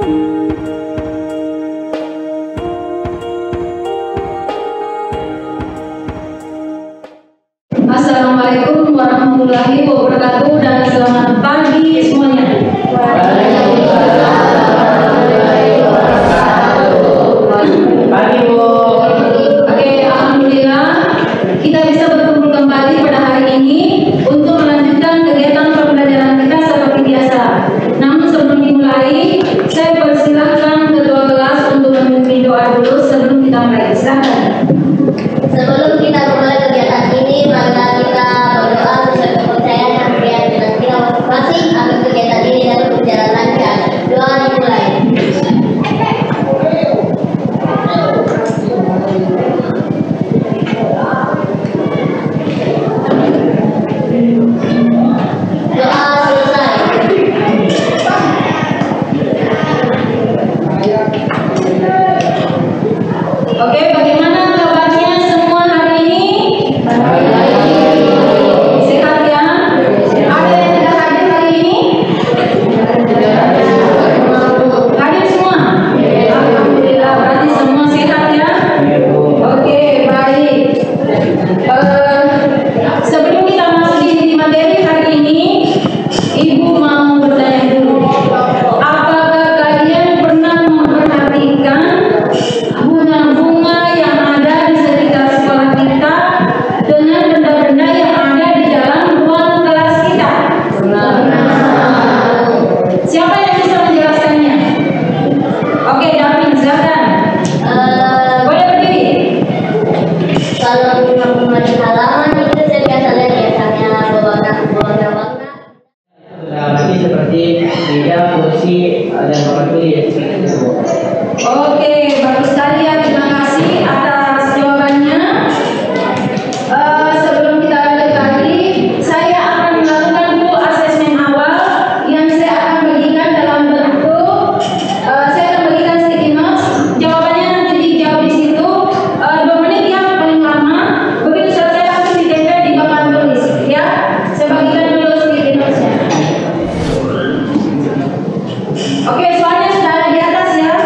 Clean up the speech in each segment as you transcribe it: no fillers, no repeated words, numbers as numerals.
Assalamualaikum warahmatullahi wabarakatuh dan selamat pagi semuanya. Pagi Bu. Oke, alhamdulillah kita bisa berkumpul kembali pada hari ini untuk melanjutkan kegiatan pembelajaran kita seperti biasa. Namun sebelum dimulai, saya persilahkan ketua kelas untuk memimpin doa dulu sebelum kita mulai. Silakan. Sebelum kita memulai kegiatan ini, mari kita berdoa sesuai kepercayaan dan keyakinan kita masing-masing agar kegiatan ini dapat berjalan lancar. Doa dimulai. Doa selesai. Oke, bagaimana kabarnya semua hari ini? Sehat ya? Ada yang tidak hadir hari ini? Hadir semua? Alhamdulillah, berarti semua sehat ya? Oke, baik. Sebelum kita masuk di materi hari ini, Ibu mau bertanya dulu. Apakah kalian pernah memperhatikan bunga-bunga yang ada di sekitar sekolah kita dengan benda-benda yang ada di dalam ruang kelas kita? Siapa yang bisa menjelaskannya? Oke, Davin, silakan. Boleh berdiri. Kalau bunga-bunga di halaman itu saya biasa lihat biasanya berwarna-warna. Nanti seperti meja, kursi, dan papan tulis. Oke, bagus sekali ya. Terima kasih atas jawabannya. Sebelum kita lanjut lagi, saya akan melakukan dulu asesmen awal yang saya akan bagikan dalam bentuk saya akan bagikan sticky notes. Jawabannya nanti dijawab di situ. 2 menit ya paling lama. Begitu selesai langsung ditempel di papan tulis ya. Saya bagikan dulu sticky notesnya. Oke, soalnya sudah ada di atas ya.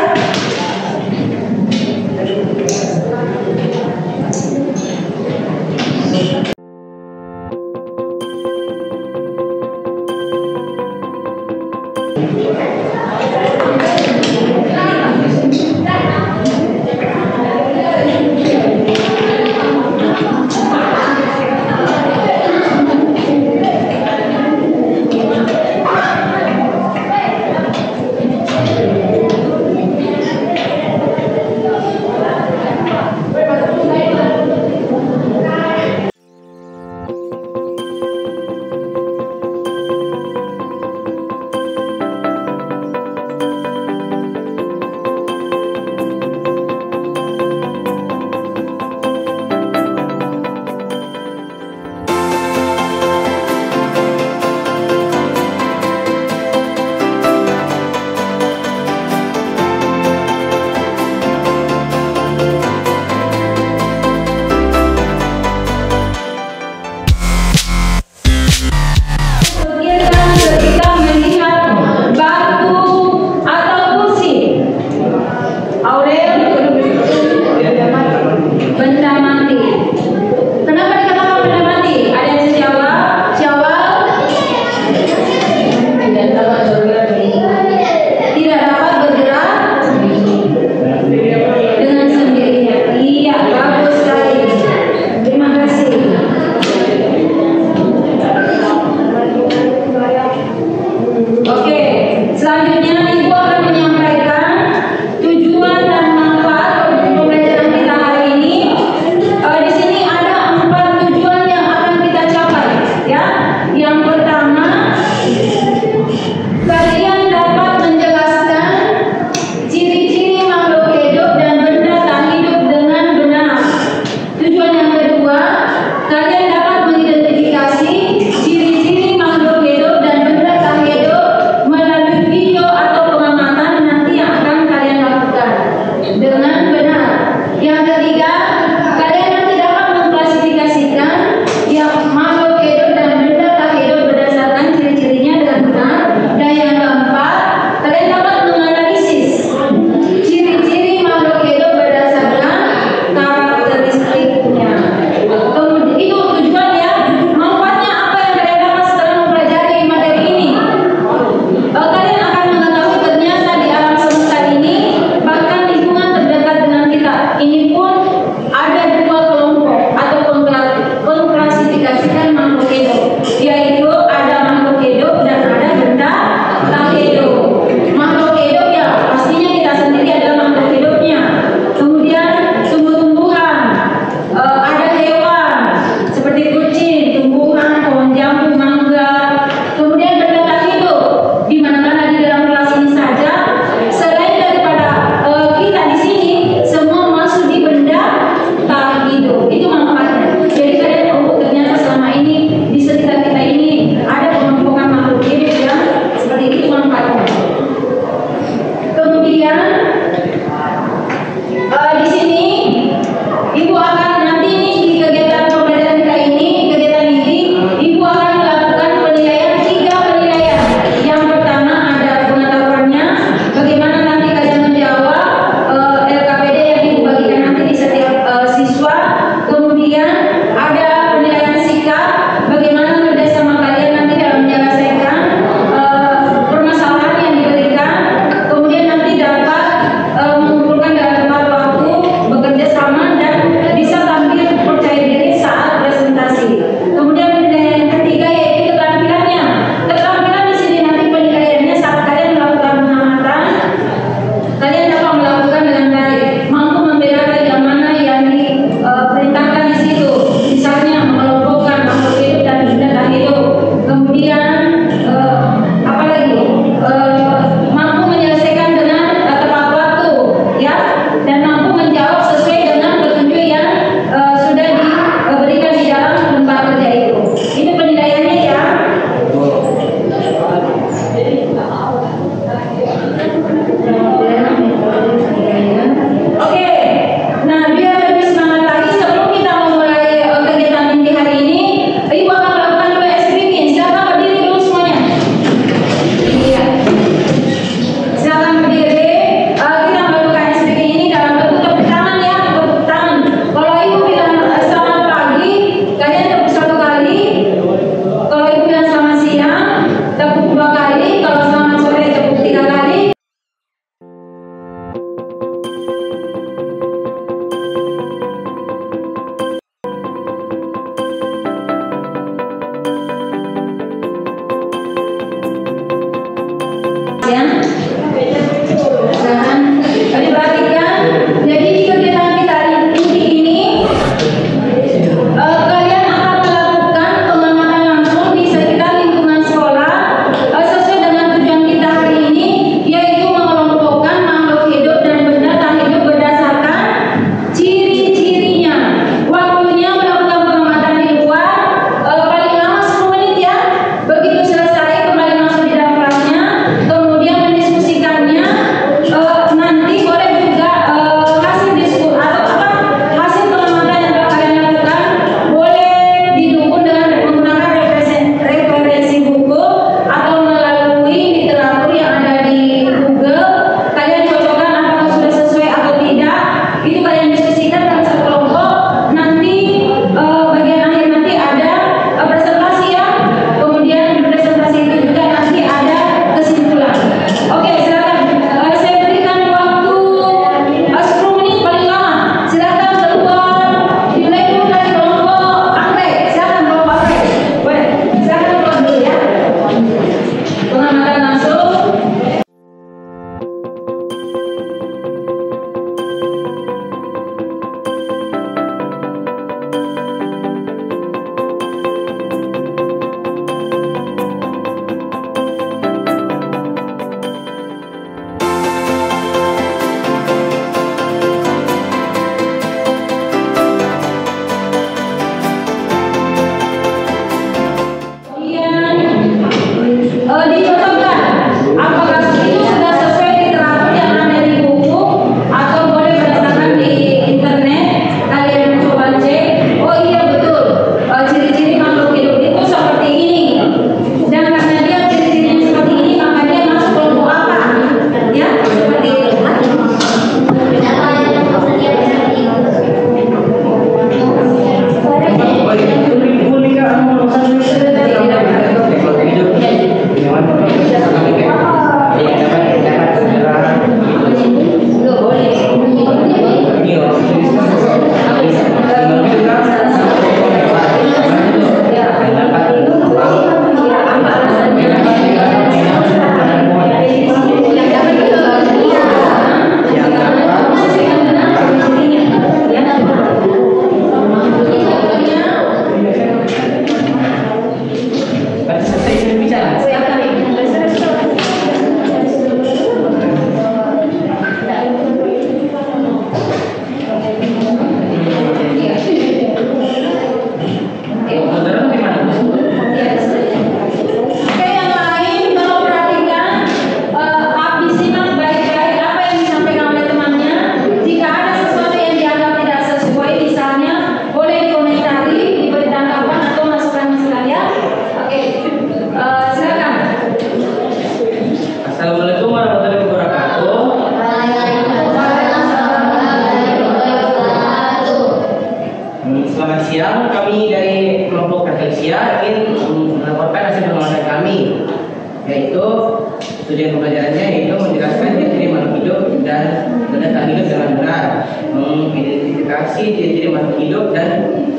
mengidentifikasi ciri-ciri makhluk hidup dan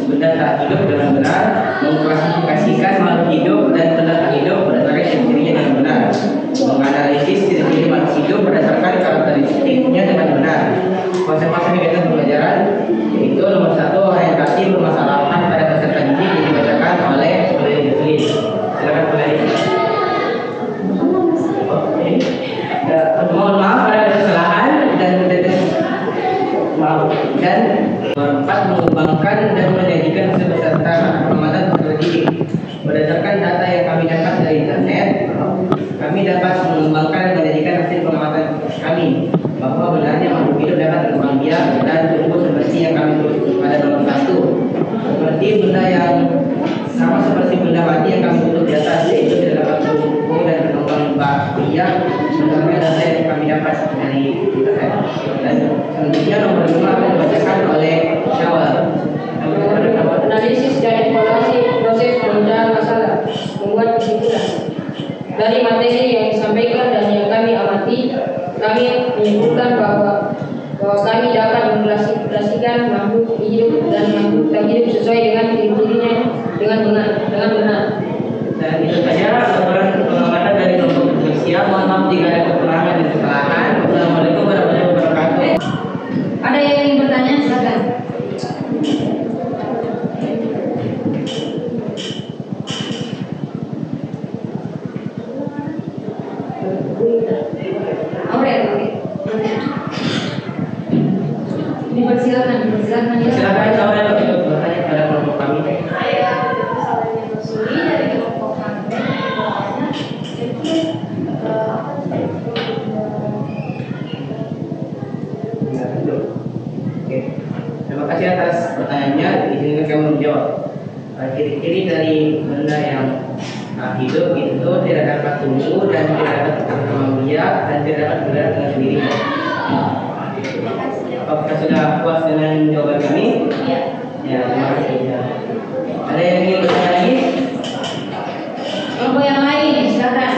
benda tak hidup dengan benar, mengklasifikasikan makhluk hidup dan benda tak hidup berdasarkan ciri-cirinya dengan benar, menganalisis ciri-ciri makhluk hidup berdasarkan karakteristiknya dengan benar. Konsep-konsep kegiatan pembelajaran itu nomor 1, orientasi permasalahan pada peserta didik yang dibacakan oleh penulis. Silakan penulis. Mohon maaf ada kesalahan dan keempat, mengembangkan dan menyajikan hasil peserta pengamatan peserta didik. Berdasarkan data yang kami dapat dari internet, kami dapat mengembangkan dan menyajikan hasil pengamatan kami bahwa benarnya makhluk hidup dapat berkembang biak dan tumbuh seperti yang kami tulis pada nomor 1. Seperti benda yang sama seperti benda mati yang kami tulis di atas, yaitu tidak dapat tumbuh dan berkembang biak berdasarkan data yang kami dapat dari internet. Dan selanjutnya nomor 5 akan dibacakan oleh Syawal. Analisis dan evaluasi proses pemecahan masalah, membuat kesimpulan dari materi yang disampaikan dan yang kami amati. Kami menyimpulkan bahwa kami dapat mengklasifikasikan makhluk hidup dan makhluk tak hidup sesuai dengan ciri-cirinya dengan benar. Dan itu saja laporan pengamatan dari kelompok Indonesia. Mohon maaf jika ada kekurangan dan kesalahan. Wassalamualaikum warahmatullahi wabarakatuh. Ada yang ingin bertanya? Silakan. Dipersilakan ya. Silakan Syawal untuk bertanya pada kelompok kami. Dari kelompok kami, Oke. Terima kasih atas pertanyaannya. Izinkan kami menjawab. Ciri-ciri dari benda yang hidup itu tidak dapat tumbuh dan tidak dapat berkembang biak dan tidak dapat bergerak dengan sendirinya. Apakah sudah puas dengan jawaban kami? Iya. Ya, terima kasih. Ya. Ada yang ingin bertanya lagi? Kelompok yang lain, silakan.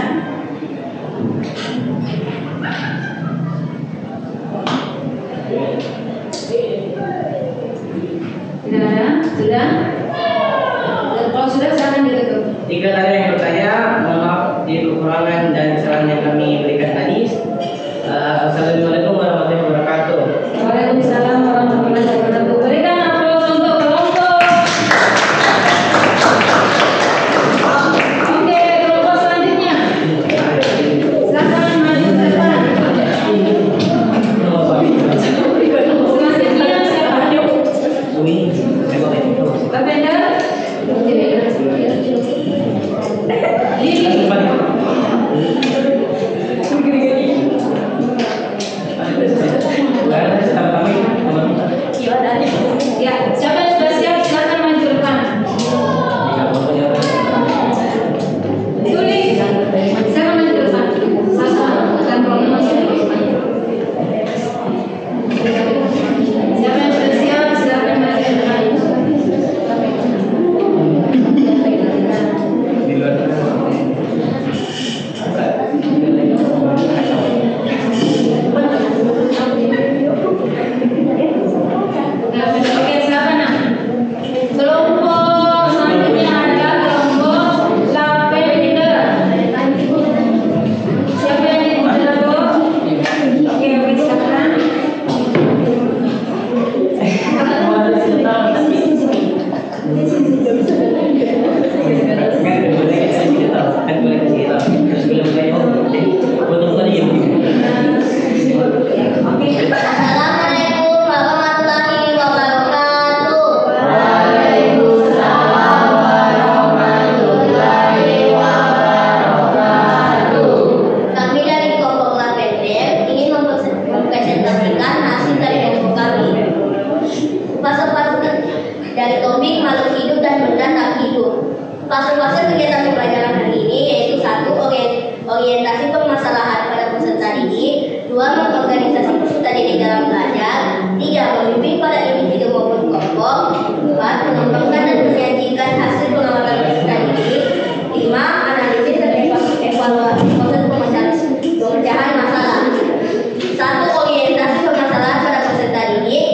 Tidak ada? Sudah? Kalau sudah, silakan ditutup. Jika ada yang bertanya, mohon maaf di kekurangan dan kesalahan yang kami berikan tadi. Assalamualaikum warahmatullahi wabarakatuh. Waalaikumsalam warahmatullahi wabarakatuh. Berikan aplaus untuk kelompok. Oke, kelompok selanjutnya. Silakan maju ke depan. Selanjutnya siapa? Lavender. Lili. Ya, siapa yang sudah siap silakan maju ke depan. Tuli, silakan maju ke depan. Sasa dan Romo. Siapa yang sudah siap silakan maju ke depan. Oke, silakan nah. Kelompok selanjutnya adalah kelompok Lavender. Siapa yang ingin berlaku? Oke, silakan. Assalamualaikum warahmatullahi wabarakatuh. Kami dari kelompok Lavender ingin mempresentasikan hasil dari kelompok kami. Fase-fase dari topik makhluk hidup dan benda tak hidup. Fase-fase kegiatan pembelajaran hari ini yaitu 1. Orientasi permasalahan pada peserta didik, 2. Mengorganisasi peserta didik dalam belajar, 3. Memimpin pada individu maupun kelompok, 4. Mengembangkan dan menyajikan hasil pengamatan peserta didik, 5. Analisis dan evaluasi proses pemecahan masalah. 1. Orientasi permasalahan pada peserta didik.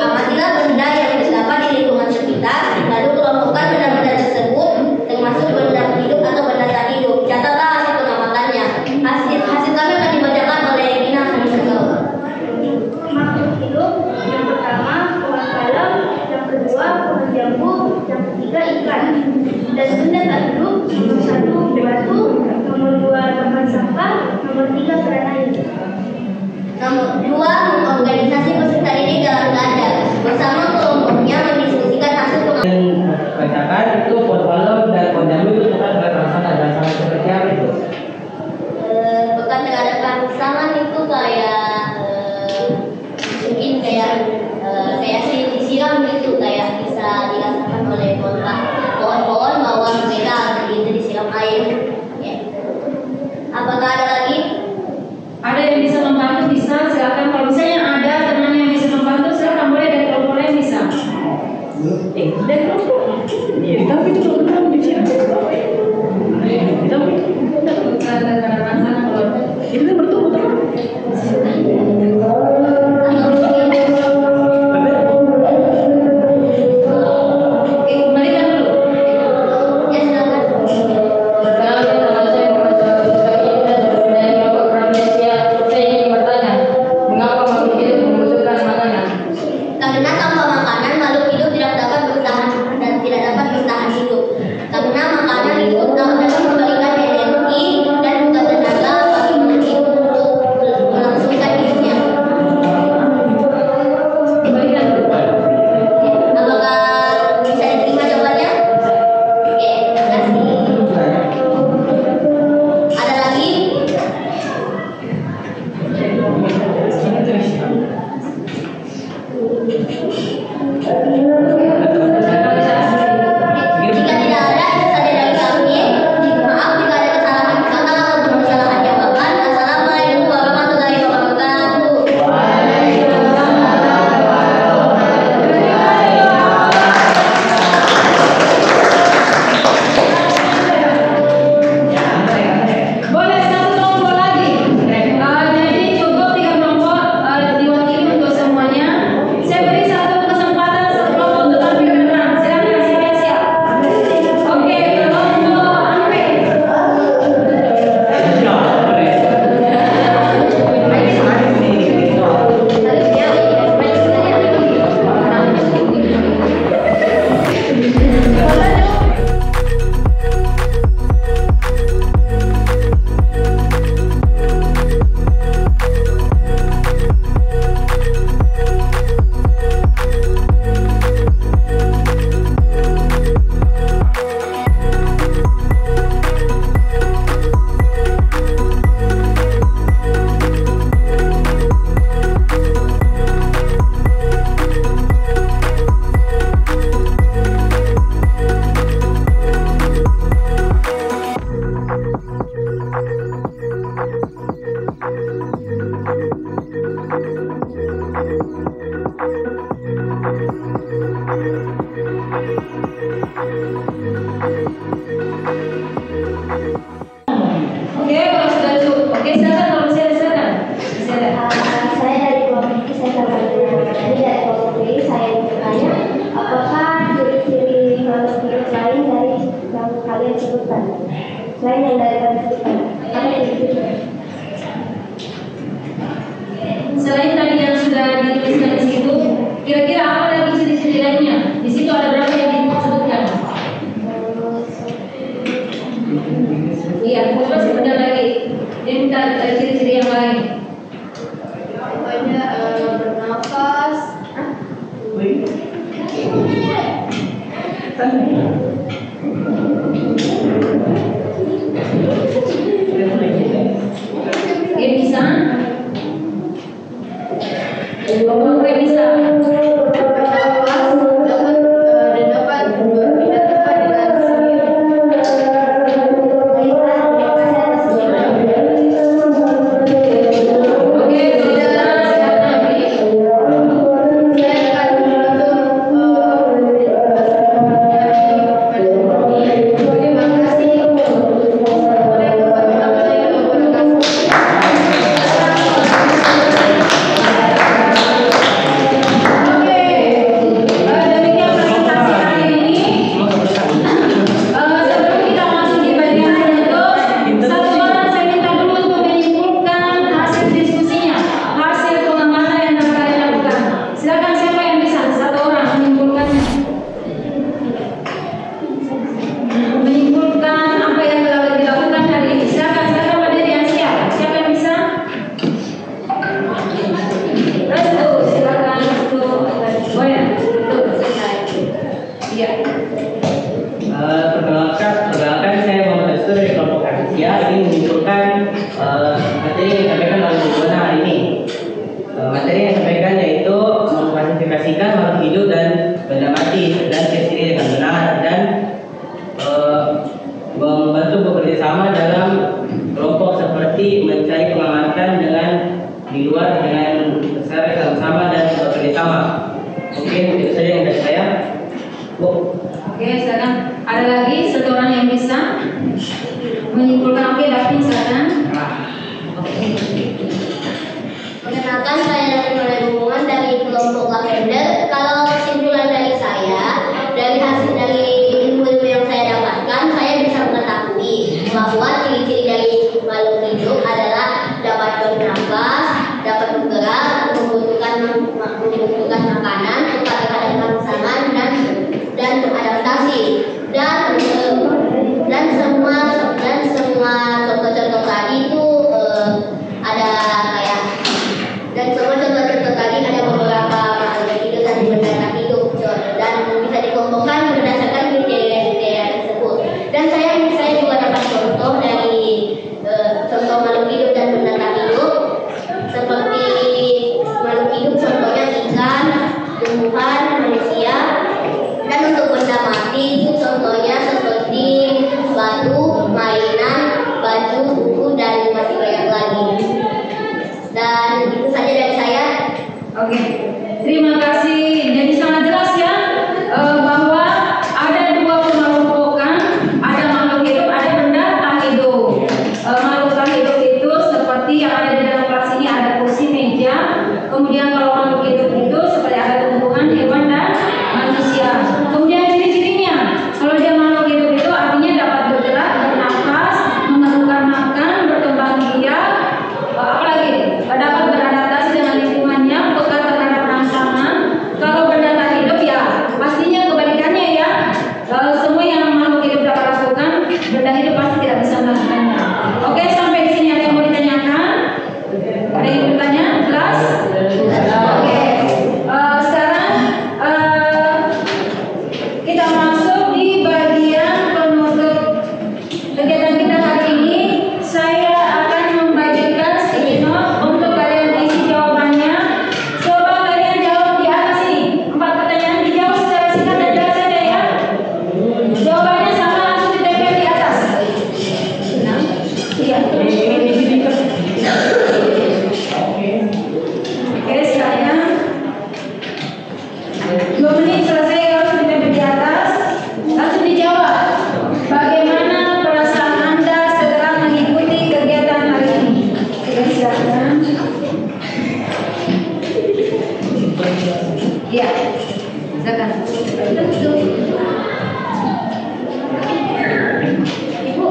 Oke, kalau sudah cukup. Oke, silakan kalau silakan. Silakan. Saya dari kelompok B, saya dari kelompok B, saya ingin bertanya, apakah ciri-ciri makhluk hidup lain dari yang kalian sebutkan? Selain yang dari kalian sebutkan, apa ciri-cirinya? Selain tadi yang sudah dituliskan di situ, kira-kira apa lagi ciri-ciri lainnya? Di situ ada berapa yang disebutkan? Iya, coba sebentar lagi. Dia minta ciri-ciri yang lain. Pokoknya bernafas. Dia bisa? Oke, bisa. Perkenalkan saya Muhammad Astur dari kelompok Asia. Ini menyimpulkan materi yang disampaikan oleh Bu Bona hari ini. Materi yang disampaikan yaitu mengklasifikasikan makhluk hidup dan benda mati dan ciri dengan benar dan membantu bekerja sama dalam kelompok seperti mencari pengamatan dengan di luar dengan besar sama-sama dan bekerja sama. Mungkin itu saja yang dari saya. Bu. Oke, silakan. Ada lagi satu orang yang bisa menyimpulkan? Oke, Daphne silakan. Perkenalkan, saya dari hubungan dari kelompok Lavender. Kalau kesimpulan dari saya, dari hasil dari ilmu yang saya dapatkan, saya bisa mengetahui bahwa ciri-ciri dari makhluk hidup adalah dapat bernafas, dapat bergerak, membutuhkan makanan, cepat terhadap rangsangan dan beradaptasi dan semua contoh-contoh tadi itu ada kayak dan semua contoh-contoh tadi ada beberapa makhluk hidup dan benda tak hidup dan bisa dikelompokkan berdasarkan kriteria tersebut. Dan saya juga dapat contoh dari contoh makhluk hidup dan benda tak hidup seperti makhluk hidup contohnya ikan, tumbuhan, manusia. Dan untuk benda mati itu contohnya seperti batu, mainan, baju, buku, dan masih banyak lagi. Dan itu saja dari saya. Oke, terima kasih. Jadi sangat jelas ya bahwa ada dua pengelompokan, ada makhluk hidup, ada benda tak hidup. Makhluk tak hidup itu seperti yang ada di dalam kelas ini, ada kursi, meja. Kemudian kalau makhluk hidup itu seperti ada tumbuhan, hewan, dan manusia. Kemudian ciri-cirinya, kalau dia makhluk hidup itu artinya dapat bergerak, bernafas, memerlukan makan, berkembang biak, apalagi dapat beradaptasi dengan lingkungannya, peka terhadap rangsangan. Kalau benda tak hidup ya pastinya kebalikannya ya. Semua yang makhluk hidup dapat lakukan, benda hidup pasti tidak bisa melakukannya. Oke, sampai di sini ada yang mau ditanyakan? Ada yang bertanya? Jelas?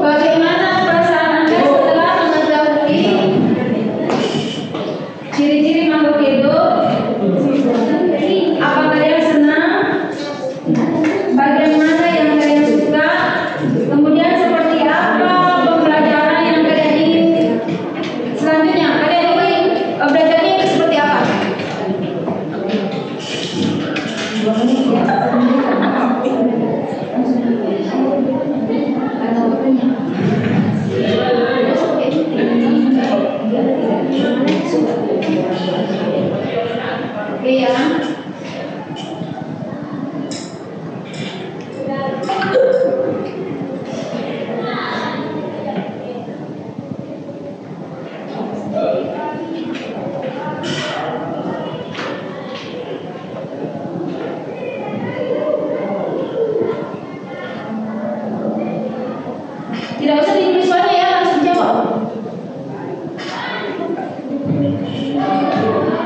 Bagaimana perasaan Anda setelah mengetahui ciri-ciri makhluk hidup? Apa kalian senang? Bagian mana yang kalian suka? Kemudian seperti apa pembelajaran yang kalian ingin? Selanjutnya, kalian ingin belajarnya itu seperti apa? Oke ya. Tidak usah ditulis soalnya ya, langsung jawab.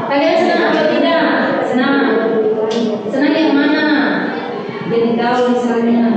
Kalian senang atau tidak? Senang. Senang yang mana? Jadi tahu misalnya.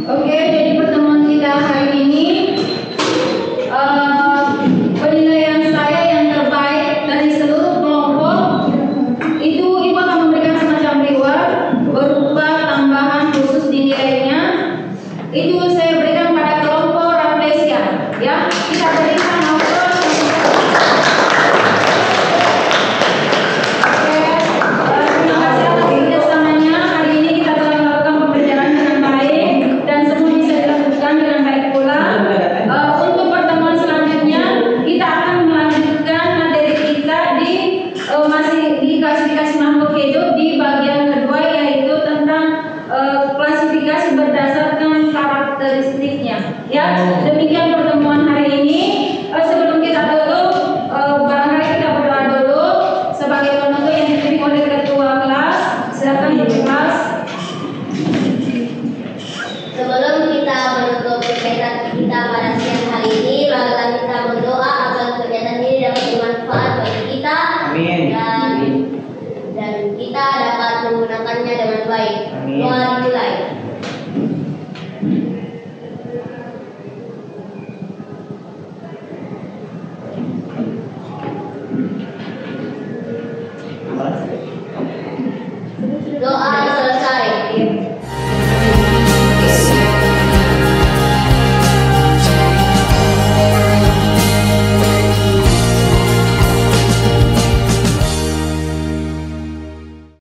Oke, jadi pertemuan kita hari ini penilaian saya yang terbaik dari seluruh kelompok itu Ibu akan memberikan semacam reward berupa tambahan khusus di nilainya. Itu saya berikan pada kelompok Rafflesia, ya. Kita berikan aplaus. Oke, terima kasih atas kerjasamanya. Hari ini kita telah melakukan pembelajaran dengan baik dan semua bisa dilakukan dengan baik pula. Untuk pertemuan selanjutnya kita akan melanjutkan materi kita di masih di klasifikasi makhluk hidup di bagian kedua, yaitu tentang klasifikasi berdasarkan karakteristiknya. Ya, demikian pertemuan hari ini. Sebelum kita tutup, barangkali kita berdoa dulu sebagai penutup yang dipimpin oleh ketua kelas. Silakan ibu kelas. Sebelum kita menutup kegiatan kita pada siang hari ini, marilah kita berdoa agar kegiatan ini dapat bermanfaat bagi kita. Amin. Dan kita dapat menggunakannya dengan baik. Amin. Doa dimulai.